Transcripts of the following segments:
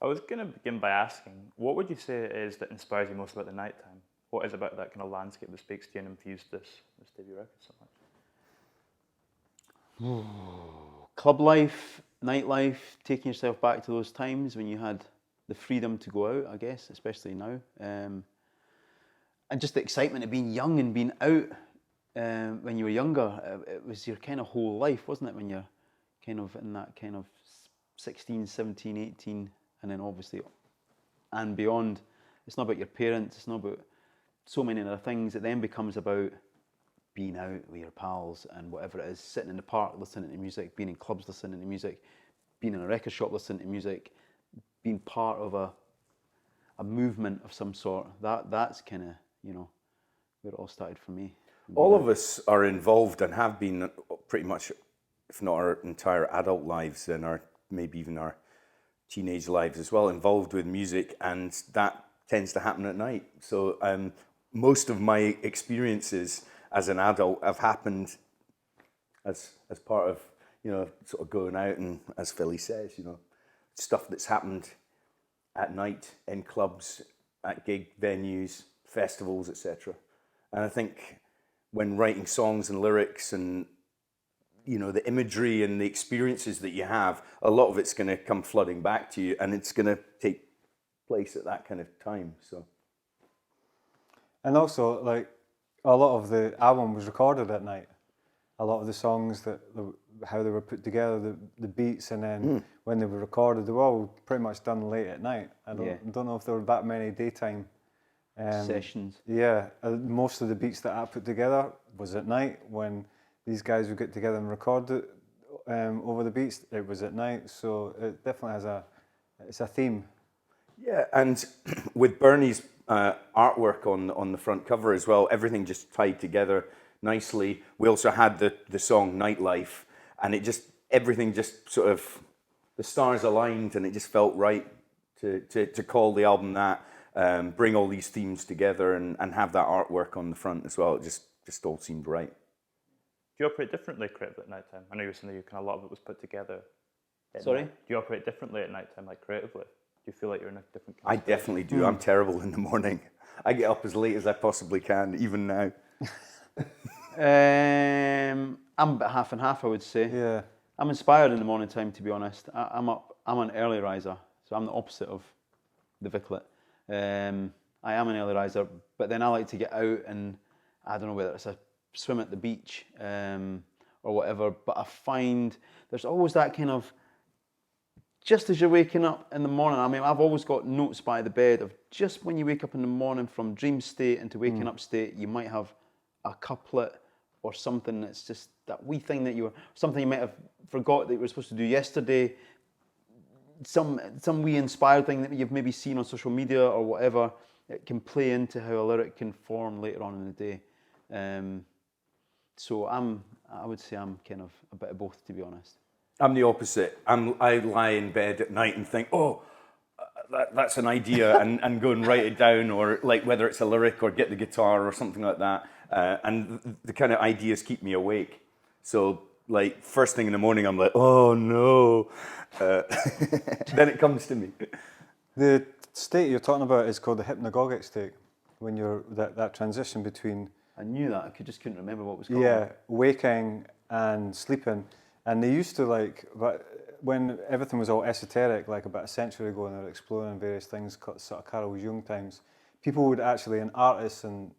I was going to begin by asking, what would you say it is that inspires you most about the nighttime? What is about that kind of landscape that speaks to you and infused this debut record so much? Club life, nightlife, taking yourself back to those times when you had the freedom to go out, I guess, especially now. And just the excitement of being young and being out when you were younger. It was your kind of whole life, wasn't it, when you're kind of in that kind of 16, 17, 18, and then obviously and beyond. It's not about your parents, it's not about so many other things. It then becomes about being out with your pals and whatever it is, sitting in the park listening to music, being in clubs listening to music, being in a record shop listening to music, being part of a movement of some sort. That's kind of, where it all started for me. All of us are involved and have been pretty much, if not our entire adult lives and maybe even our teenage lives as well, involved with music, and that tends to happen at night. So most of my experiences as an adult have happened as part of, sort of going out, and as Philly says, stuff that's happened at night in clubs, at gig venues, festivals, etc. And I think when writing songs and lyrics and the imagery and the experiences that you have, a lot of it's going to come flooding back to you, and it's going to take place at that kind of time. So, and also, like, a lot of the album was recorded at night. A lot of the songs, how they were put together, the beats, and then when they were recorded, they were all pretty much done late at night. I don't know if there were that many daytime sessions. Yeah, most of the beats that I put together was at night. When these guys would get together and record it over the beats, it was at night. So it definitely has it's a theme. Yeah, and with Bernie's artwork on the front cover as well, everything just tied together nicely. We also had the song Nightlife, and everything just sort of, the stars aligned, and it just felt right to call the album that, bring all these themes together and have that artwork on the front as well. It just all seemed right. Do you operate differently creatively at night time? I know you were saying that a lot of it was put together. Sorry? Do you operate differently at night time, like creatively? Do you feel like you're in a different I definitely do. I'm terrible in the morning. I get up as late as I possibly can, even now. I'm about half and half, I would say. Yeah. I'm inspired in the morning time, to be honest. I'm an early riser, so I'm the opposite of the Vicklet. I am an early riser, but then I like to get out and, I don't know whether it's a swim at the beach or whatever, but I find there's always that kind of, just as you're waking up in the morning, I mean, I've always got notes by the bed of just when you wake up in the morning from dream state into waking up state, you might have a couplet or something that's just that wee thing something you might have forgot that you were supposed to do yesterday, some wee inspired thing that you've maybe seen on social media or whatever. It can play into how a lyric can form later on in the day. So I would say I'm kind of a bit of both, to be honest. I'm the opposite. I lie in bed at night and think, that's an idea, and go and write it down, or like whether it's a lyric or get the guitar or something like that. And the kind of ideas keep me awake. So like first thing in the morning, I'm like, oh no. Then it comes to me. The state you're talking about is called the hypnagogic state, when you're that transition between. I knew that, just couldn't remember what it was called. Yeah, waking and sleeping. And they used to when everything was all esoteric, like about a century ago, and they were exploring various things, sort of Carl Jung times, people would actually, and artists and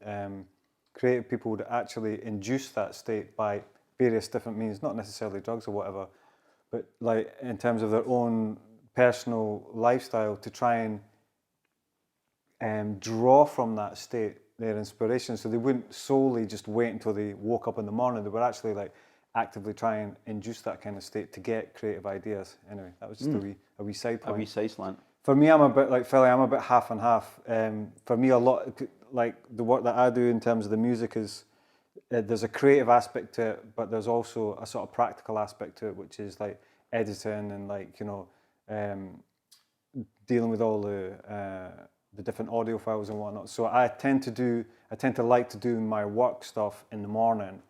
creative people would actually induce that state by various different means, not necessarily drugs or whatever, but like in terms of their own personal lifestyle to try and draw from that state their inspiration. So they wouldn't solely just wait until they woke up in the morning. They would actually actively try and induce that kind of state to get creative ideas. Anyway, that was just a wee side point. A wee side slant. For me, I'm a bit like Philly, I'm a bit half and half. For me, a lot, like the work that I do in terms of the music is, there's a creative aspect to it, but there's also a sort of practical aspect to it, which is like editing and dealing with all the different audio files and whatnot. So I tend to like to do my work stuff in the morning.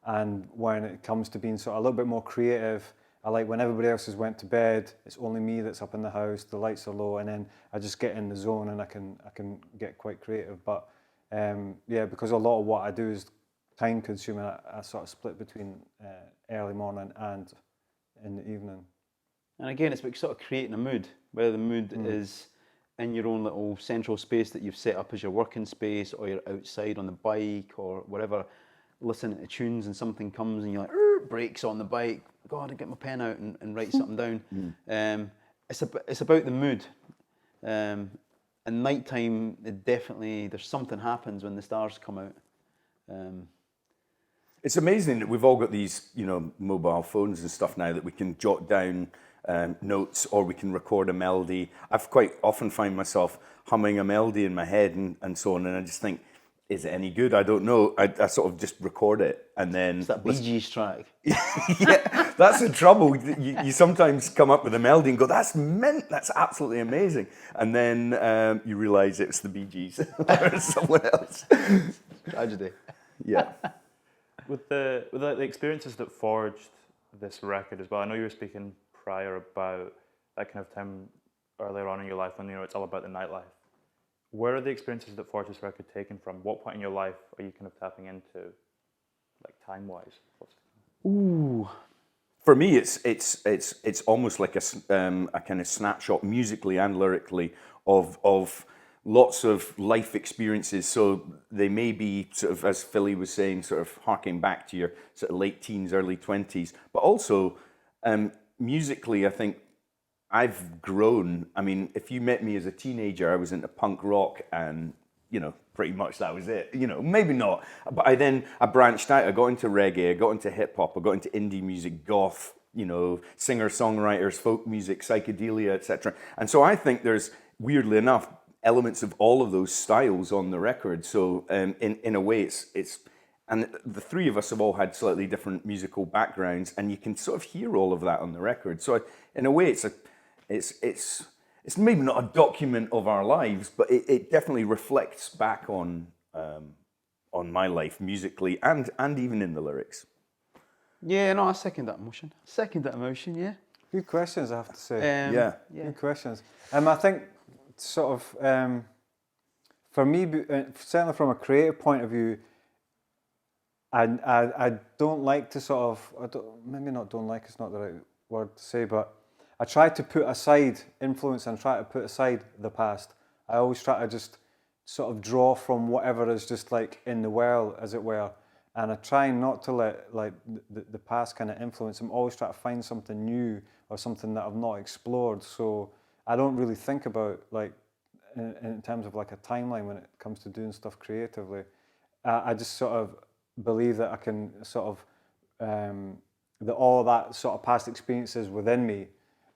And when it comes to being sort of a little bit more creative I like when everybody else has went to bed, it's only me that's up in the house, the lights are low, and then I just get in the zone and I can get quite creative. But yeah, because a lot of what I do is time consuming, I sort of split between early morning and in the evening. And again, it's about sort of creating a mood, whether the mood is in your own little central space that you've set up as your working space, or you're outside on the bike or whatever, listening to tunes and something comes and you're like, brakes on the bike, God, I get my pen out and write something down. It's about the mood. And nighttime, there's something happens when the stars come out. It's amazing that we've all got these, mobile phones and stuff now that we can jot down notes, or we can record a melody. I've quite often find myself humming a melody in my head and so on, and I just think, is it any good? I don't know. I sort of just record it and then... It's that Bee Gees track. Yeah, that's the trouble. You sometimes come up with a melody and go, that's absolutely amazing. And then you realise it's the Bee Gees or someone else. Tragedy. Yeah. With the experiences that forged this record as well, I know you were speaking prior about that kind of time earlier on in your life when it's all about the nightlife. Where are the experiences that forged this record taken from? What point in your life are you kind of tapping into, like time-wise? Ooh. For me, it's almost like a kind of snapshot musically and lyrically of lots of life experiences. So they may be sort of, as Philly was saying, sort of harking back to your sort of late teens, early 20s, but also musically, I think I've grown. I mean, if you met me as a teenager, I was into punk rock and, pretty much that was it. Maybe not. But I branched out. I got into reggae, I got into hip hop, I got into indie music, goth, singer-songwriters, folk music, psychedelia, etc. And so I think there's, weirdly enough, elements of all of those styles on the record. So in a way, it's and the three of us have all had slightly different musical backgrounds, and you can sort of hear all of that on the record. So in a way, it's maybe not a document of our lives, but it definitely reflects back on my life musically and even in the lyrics. Yeah, no, I second that emotion. Yeah. Good questions, I have to say. Yeah. Good questions. I think sort of for me, certainly from a creative point of view, I don't like to sort of, maybe not don't like, it's not the right word to say, but I try to put aside influence and try to put aside the past. I always try to just sort of draw from whatever is just like in the world, as it were. And I try not to let like the past kind of influence. I'm always trying to find something new or something that I've not explored. So I don't really think about like in terms of like a timeline when it comes to doing stuff creatively. I just sort of believe that I can sort of that all of that sort of past experiences within me,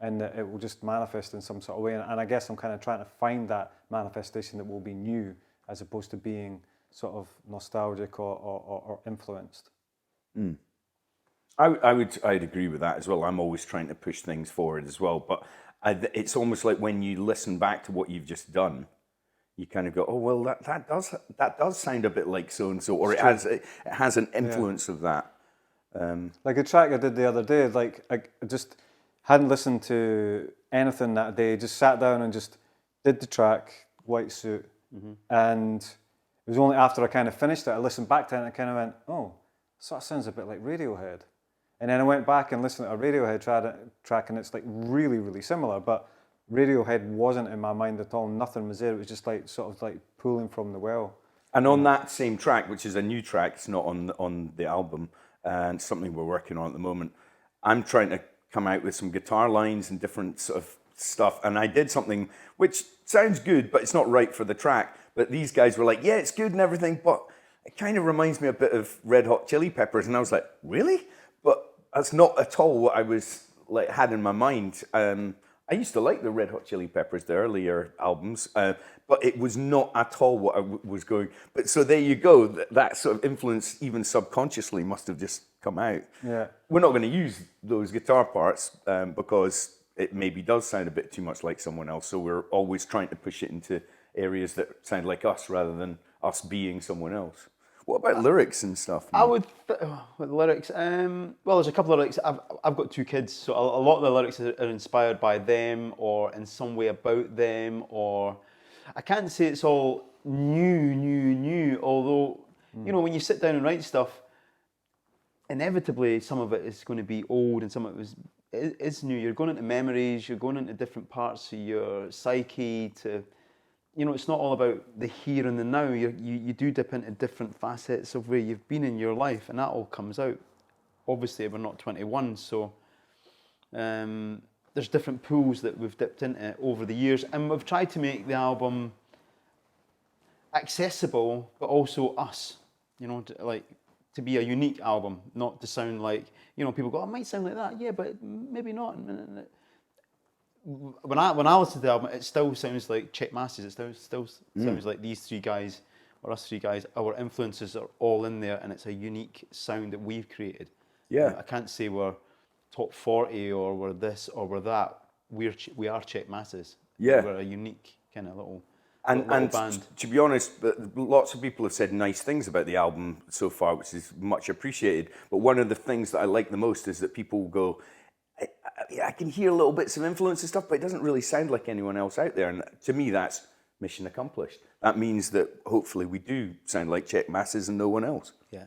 and that it will just manifest in some sort of way. And I guess I'm kind of trying to find that manifestation that will be new, as opposed to being sort of nostalgic or influenced. Mm. I'd agree with that as well. I'm always trying to push things forward as well. But it's almost like when you listen back to what you've just done, you kind of go, oh well, that does sound a bit like so and so, or it has an influence of that. Like a track I did the other day, like I just hadn't listened to anything that day, just sat down and just did the track, White Suit, and it was only after I kind of finished it, I listened back to it and I kind of went, oh, so that sounds a bit like Radiohead. And then I went back and listened to a Radiohead track and it's like really, really similar, but Radiohead wasn't in my mind at all, nothing was there, it was just like sort of like pulling from the well. And on that same track, which is a new track, it's not on the album, and something we're working on at the moment, I'm trying to come out with some guitar lines and different sort of stuff, and I did something which sounds good, but it's not right for the track. But these guys were like, yeah, it's good and everything, but it kind of reminds me a bit of Red Hot Chili Peppers. And I was like, really? But that's not at all what I was like had in my mind. I used to like the Red Hot Chili Peppers, the earlier albums, but it was not at all what I was going. But so there you go. That sort of influence, even subconsciously, must have just come out. Yeah. We're not going to use those guitar parts because it maybe does sound a bit too much like someone else. So we're always trying to push it into areas that sound like us rather than us being someone else. What about lyrics and stuff? I would, with lyrics, well, there's a couple of lyrics. I've got 2 kids, so a lot of the lyrics are inspired by them or in some way about them, or I can't say it's all new, although, you know, when you sit down and write stuff, inevitably some of it is going to be old and some of it is new. You're going into memories, you're going into different parts of your psyche to, you know, it's not all about the here and the now. You do dip into different facets of where you've been in your life, and that all comes out. Obviously, we're not 21, so there's different pools that we've dipped into over the years, and we've tried to make the album accessible, but also us, you know, to be a unique album, not to sound like, you know, people go, oh, it might sound like that, yeah, but maybe not. When I listen to the album, it still sounds like Check Masses. It still sounds like these 3 guys, or us 3 guys, our influences are all in there, and it's a unique sound that we've created. Yeah. I can't say we're top 40 or we're this or we're that. We are Check Masses. Yeah. We're a unique kind of little And band. to be honest, lots of people have said nice things about the album so far, which is much appreciated. But one of the things that I like the most is that people go, I can hear little bits of influence and stuff, but it doesn't really sound like anyone else out there. And to me, that's mission accomplished. That means that hopefully we do sound like Check Masses and no one else. Yeah.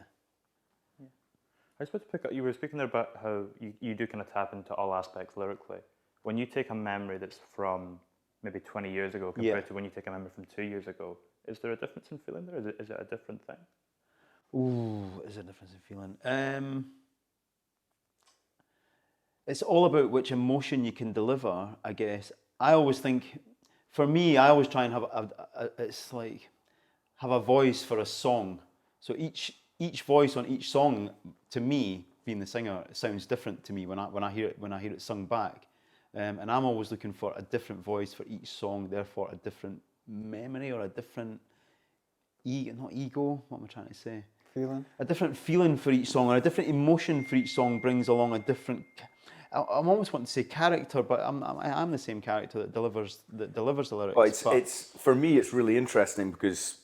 I suppose to pick up, you were speaking there about how you do kind of tap into all aspects lyrically. When you take a memory that's from maybe 20 years ago compared to when you take a memory from 2 years ago, is there a difference in feeling there? Is it a different thing? Ooh, is there a difference in feeling? It's all about which emotion you can deliver, I guess. I always think, for me, I always try and have a voice for a song. So each voice on each song, to me, being the singer, it sounds different to me when I hear it sung back. And I'm always looking for a different voice for each song, therefore a different memory or a different not ego, what am I trying to say? Feeling? A different feeling for each song, or a different emotion for each song brings along a different. I'm almost wanting to say character, but I'm the same character that delivers the lyrics. Well, it's for me, it's really interesting because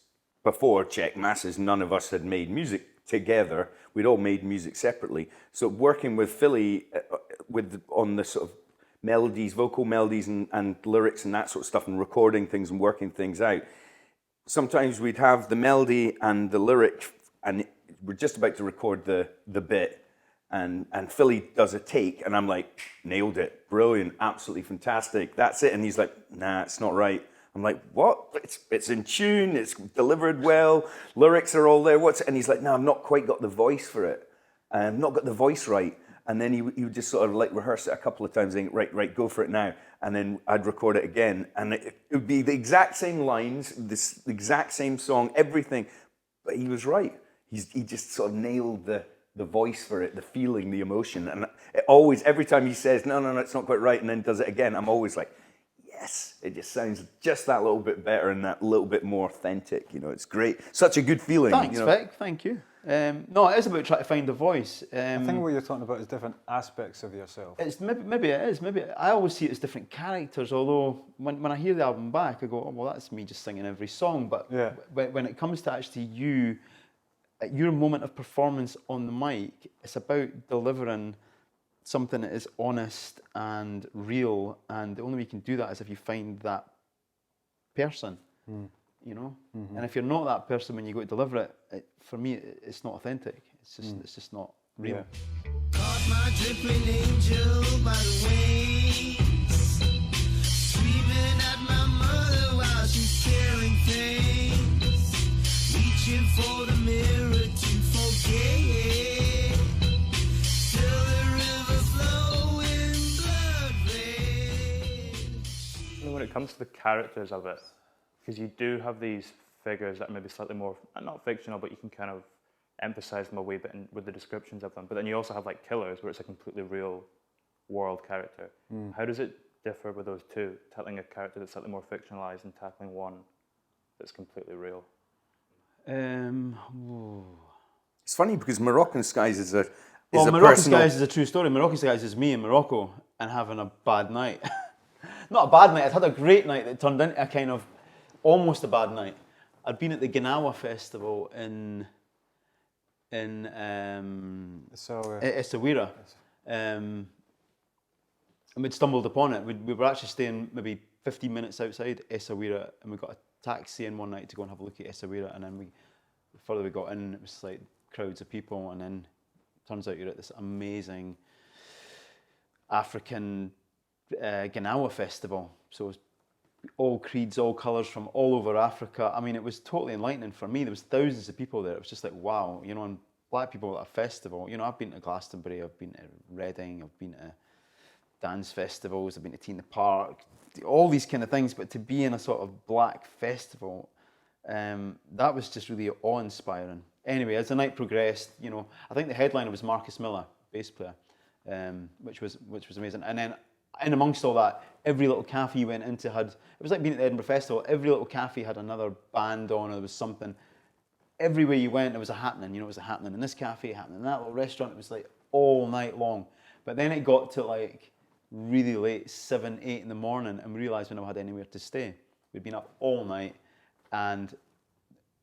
before Check Masses, none of us had made music together. We'd all made music separately. So working with Philly on the sort of melodies, vocal melodies and lyrics and that sort of stuff, and recording things and working things out. Sometimes we'd have the melody and the lyric, and we're just about to record the bit, and Philly does a take, and I'm like, nailed it, brilliant, absolutely fantastic, that's it. And he's like, nah, it's not right. I'm like, what? It's in tune, it's delivered well, lyrics are all there. And he's like, no, I've not quite got the voice for it. I've not got the voice right. And then he would just sort of like rehearse it a couple of times, saying, right, go for it now. And then I'd record it again, and it would be the exact same lines, the exact same song, everything. But he was right. He just sort of nailed the voice for it, the feeling, the emotion. And it always, every time he says, no, it's not quite right, and then does it again, I'm always like, yes, it just sounds just that little bit better and that little bit more authentic. You know, it's great. Such a good feeling. Thanks, you know? Vic. Thank you. No, it is about trying to find a voice. I think what you're talking about is different aspects of yourself. It's maybe it is. Maybe I always see it as different characters. Although when I hear the album back, I go, oh, well, that's me just singing every song. But Yeah. when it comes to actually you, at your moment of performance on the mic, it's about delivering something that is honest and real. And the only way you can do that is if you find that person. You know, and if you're not that person when you go to deliver it, for me, it's not authentic. It's just not real. Yeah. Caught my dripping angel by the wings, screaming at my mother while she's carrying things, reaching for the mirror to forget. Still the river flowing blood red. When it comes to the characters of it, because you do have these figures that are maybe slightly more, not fictional, but you can kind of emphasize them a wee bit with the descriptions of them. But then you also have like Killers, where it's a completely real world character. How does it differ with those two, telling a character that's slightly more fictionalized and tackling one that's completely real? It's funny because Moroccan Skies is a Moroccan personal... Skies is a true story. Moroccan Skies is me in Morocco and having a bad night. Not a bad night, I'd had a great night that turned into a kind of almost a bad night. I'd been at the Gnawa festival in in So Essaouira. And we'd stumbled upon it. We were actually staying maybe 15 minutes outside Essaouira, and we got a taxi in one night to go and have a look at Essaouira, and then the further we got in, it was like crowds of people, and then turns out you're at this amazing African Ganawa festival. So it was all creeds, all colours from all over Africa. I mean, it was totally enlightening for me. There was thousands of people there. It was just like, wow, you know, and black people at a festival. You know, I've been to Glastonbury, I've been to Reading, I've been to dance festivals, I've been to Tea in the Park, all these kind of things, but to be in a sort of black festival, that was just really awe-inspiring. Anyway, as the night progressed, you know, I think the headliner was Marcus Miller, bass player, which was amazing. And then in amongst all that, every little cafe you went into it was like being at the Edinburgh Festival, every little cafe had another band on, or there was something. Everywhere you went, there was a happening, you know, it was a happening in this cafe, happening in that little restaurant, it was like all night long. But then it got to like really late, 7, 8 in the morning, and we realised we never had anywhere to stay. We'd been up all night, and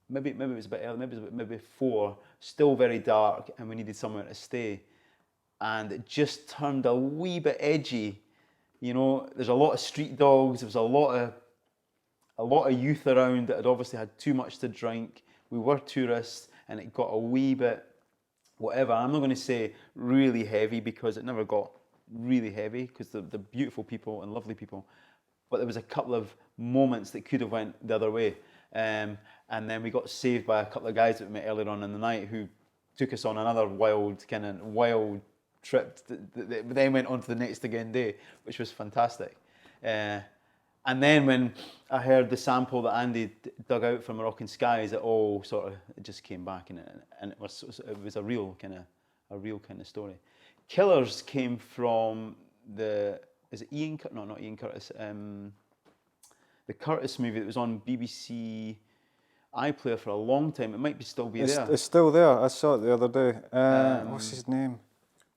maybe it was a bit early, maybe 4, still very dark, and we needed somewhere to stay. And it just turned a wee bit edgy. You know, there's a lot of street dogs, there was a lot of youth around that had obviously had too much to drink. We were tourists, and it got a wee bit whatever. I'm not going to say really heavy, because it never got really heavy, because they're beautiful people and lovely people. But there was a couple of moments that could have went the other way. And then we got saved by a couple of guys that we met earlier on in the night, who took us on another wild trip that then went on to the next again day, which was fantastic. And then when I heard the sample that Andy dug out from Moroccan Skies, it all sort of just came back, and it was a real kind of story. Killers came from is it Ian? No, not Ian Curtis. The Curtis movie that was on BBC iPlayer for a long time. It might still be there. It's still there. I saw it the other day. What's his name?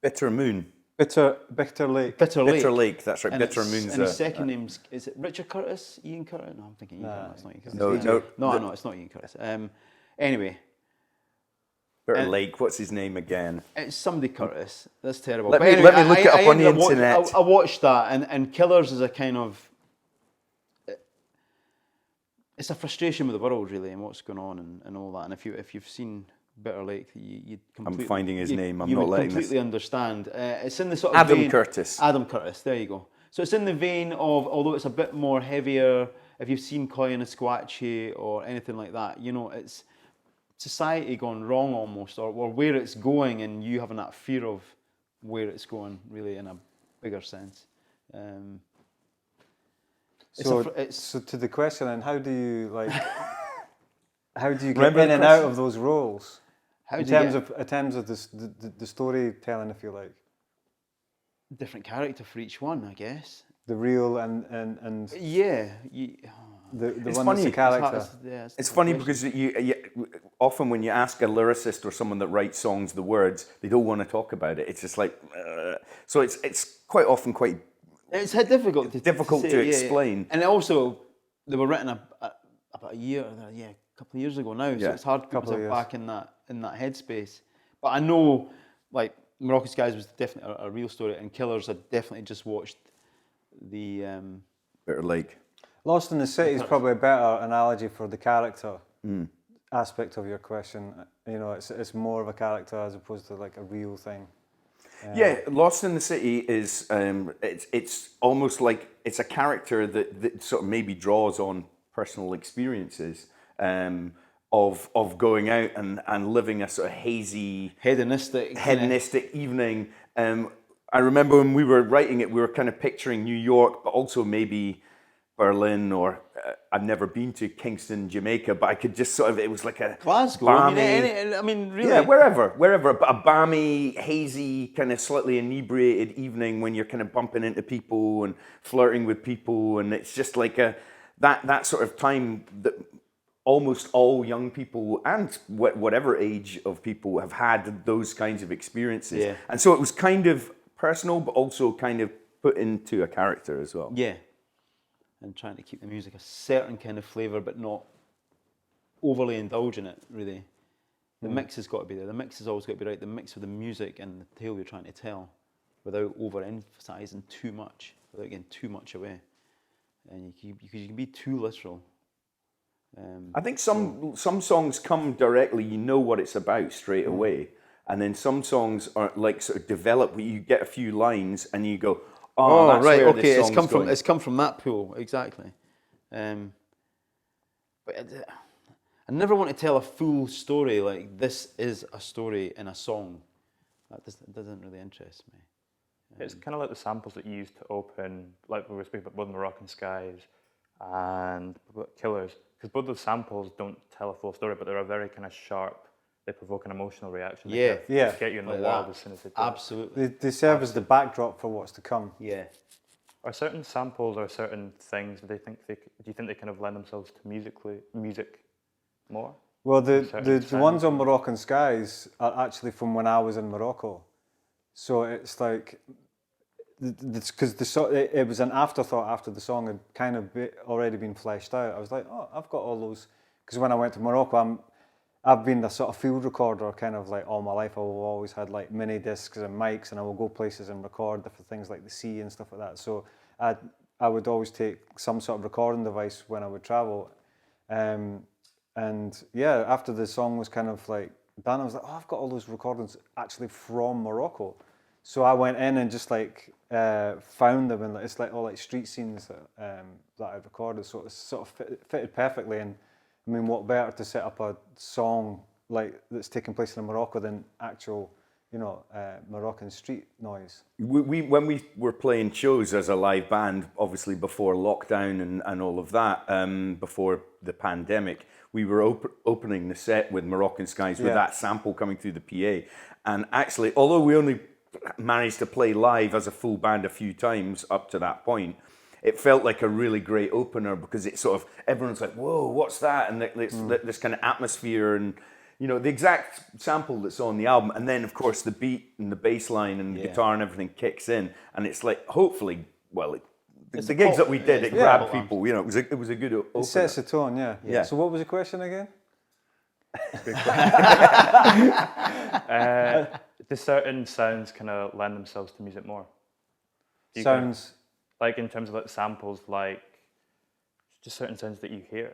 Bitter Moon. Bitter Lake. Bitter Lake. That's right. And Bitter Moon's. And his second name's, is it Richard Curtis? Ian Curtis? No, I'm thinking Ian Curtis. It's not Ian Curtis. No, it's not Ian Curtis. Anyway. Bitter Lake. What's his name again? It's somebody Curtis. That's terrible. Let me look it up on the internet. I watched that, and Killers is a kind of, it's a frustration with the world, really, and what's going on and all that. And if you've seen Bitter Lake, you'd completely... I'm finding his name. I'm you not would letting completely this... understand. It's in the sort of Adam vein... Curtis. Adam Curtis, there you go. So it's in the vein of, although it's a bit more heavier, if you've seen Coy and Esquatchy or anything like that, you know, it's society gone wrong almost, or where it's going, and you having that fear of where it's going, really, in a bigger sense. So to the question, then, how do you get Remember in and out of those roles? In terms of the storytelling, if you like. Different character for each one, I guess. The real and yeah. The It's one funny. that's the character. It's funny because you often when you ask a lyricist or someone that writes songs the words, they don't want to talk about it. It's just like so. It's quite often quite. It's difficult to explain. Yeah. And also, they were written about a couple of years ago now. So it's hard to put myself back in that headspace. But I know, like, Moroccan Skies was definitely a real story, and Killers, I definitely just watched the Bitter Lake. Lost in the City is probably a better analogy for the character aspect of your question. You know, it's more of a character as opposed to like a real thing. Lost in the City is it's almost like it's a character that sort of maybe draws on personal experiences of going out and living a sort of hazy, hedonistic evening. I remember when we were writing it, we were kind of picturing New York, but also maybe Berlin, or I've never been to Kingston, Jamaica, but I could just sort of, it was like a Glasgow. balmy, I mean, really. Yeah, wherever, but a balmy, hazy, kind of slightly inebriated evening when you're kind of bumping into people and flirting with people, and it's just like that sort of time that almost all young people and whatever age of people have had those kinds of experiences. Yeah. And so it was kind of personal, but also kind of put into a character as well. Yeah. And trying to keep the music a certain kind of flavour, but not overly indulge in it, really. The mix has got to be there. The mix has always got to be right. The mix of the music and the tale you're trying to tell, without overemphasizing too much, without getting too much away. And because you can be too literal. I think some songs come directly, you know what it's about straight away. And then some songs are like sort of develop where you get a few lines and you go, oh that's right, where okay, this song's going. it's come from that pool, exactly. But I never want to tell a full story like this is a story in a song. That doesn't really interest me. It's kind of like the samples that you use to open, like we were speaking about both Moroccan Skies and Killers, because both those samples don't tell a full story, but they're a very kind of sharp, they provoke an emotional reaction. They kind of get you in the like world that. as soon as they do. Absolutely. They serve as the backdrop for what's to come. Yeah. Are certain samples or certain things, do you think they kind of lend themselves to music more? Well, the Certain ones sounds? on Moroccan Skies are actually from when I was in Morocco. So it's like, because it was an afterthought after the song had kind of already been fleshed out. I was like, oh, I've got all those. Because when I went to Morocco, I've been a sort of field recorder kind of like all my life. I've always had like mini discs and mics, and I will go places and record different things like the sea and stuff like that. So I would always take some sort of recording device when I would travel. And yeah, after the song was kind of like done, I was like, oh, I've got all those recordings actually from Morocco. So I went in and just like found them, and it's like all like street scenes that I recorded. So it sort of fitted perfectly. And I mean, what better to set up a song like that's taking place in Morocco than actual, Moroccan street noise? When we were playing shows as a live band, obviously before lockdown and all of that, before the pandemic, we were opening the set with Moroccan Skies with that sample coming through the PA. And actually, although we only managed to play live as a full band a few times up to that point, it felt like a really great opener because it sort of, everyone's like, whoa, what's that? And this kind of atmosphere and, the exact sample that's on the album. And then, of course, the beat and the bass line and the guitar and everything kicks in. And it's like, hopefully, the gigs that we did, it grabbed people. It was a good opener. It sets the tone, yeah. So what was the question again? Do certain sounds kind of lend themselves to music more? Sounds... Like in terms of like samples, like just certain sounds that you hear.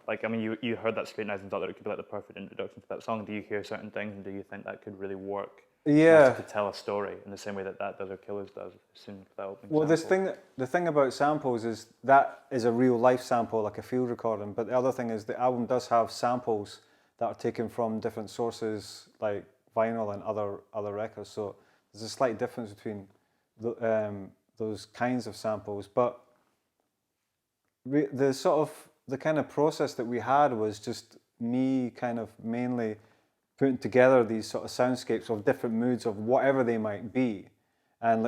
Like, I mean, you heard that Straight Knives and thought that it could be like the perfect introduction to that song. Do you hear certain things and do you think that could really work to tell a story in the same way that does or Killers does as soon as that opening sample? The thing about samples is that is a real life sample, like a field recording. But the other thing is the album does have samples that are taken from different sources, like vinyl and other records. So there's a slight difference between those kinds of samples, but the kind of process that we had was just me kind of mainly putting together these sort of soundscapes of different moods of whatever they might be, and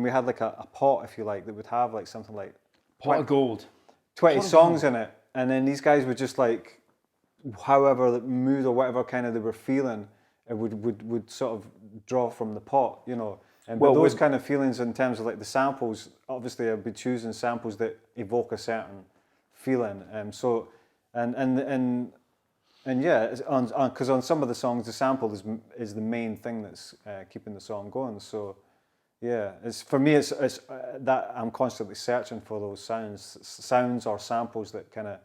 we had like a pot, if you like, that would have like something like Pot of gold, 20 songs in it, and then these guys would just like, however the mood or whatever kind of they were feeling, it would sort of draw from the pot, And those kind of feelings in terms of like the samples, obviously I'd be choosing samples that evoke a certain feeling. Because on some of the songs, the sample is the main thing that's keeping the song going. So yeah, for me, it's that I'm constantly searching for those sounds or samples that kind of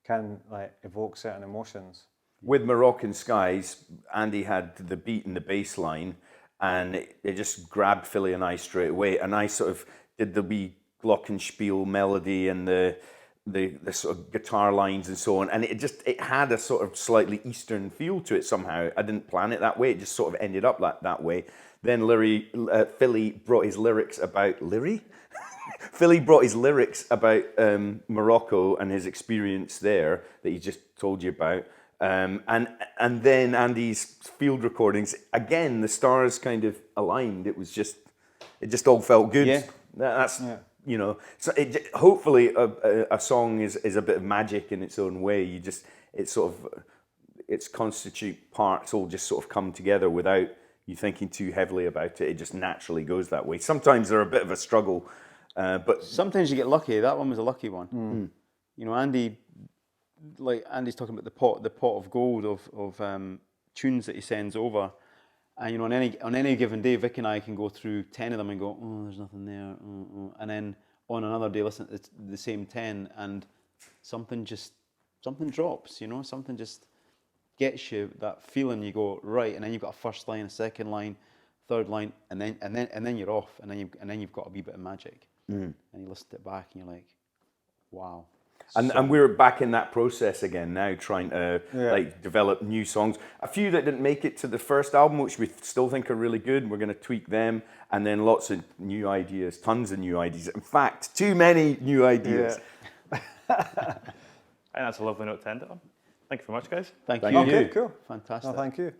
can like evoke certain emotions. With Moroccan Skies, Andy had the beat and the bass line, and it just grabbed Philly and I straight away. And I sort of did the wee glockenspiel melody and the sort of guitar lines and so on. And it had a sort of slightly Eastern feel to it somehow. I didn't plan it that way. It just sort of ended up that way. Then Philly brought his lyrics about... Philly brought his lyrics about Morocco and his experience there that he just told you about. And then Andy's field recordings, again, the stars kind of aligned. It just all felt good. Yeah. So hopefully a song is a bit of magic in its own way. Its constituent parts all just sort of come together without you thinking too heavily about it. It just naturally goes that way. Sometimes they're a bit of a struggle, but sometimes you get lucky. That one was a lucky one. Andy's talking about the pot of gold of tunes that he sends over. And you know, on any given day, Vic and I can go through 10 of them and go, oh, there's nothing there. And then on another day, listen to the same 10, and something drops. You know, something just gets you that feeling. You go right, and then you've got a first line, a second line, third line, and then you're off, and then you've got a wee bit of magic. And you listen to it back, and you're like, wow. And we're back in that process again now, trying to like develop new songs. A few that didn't make it to the first album, which we still think are really good. We're going to tweak them, and then lots of new ideas, tons of new ideas. In fact, too many new ideas. I think that's a lovely note to end it on. Thank you very much, guys. Thank you. Okay, cool. Fantastic. No, thank you.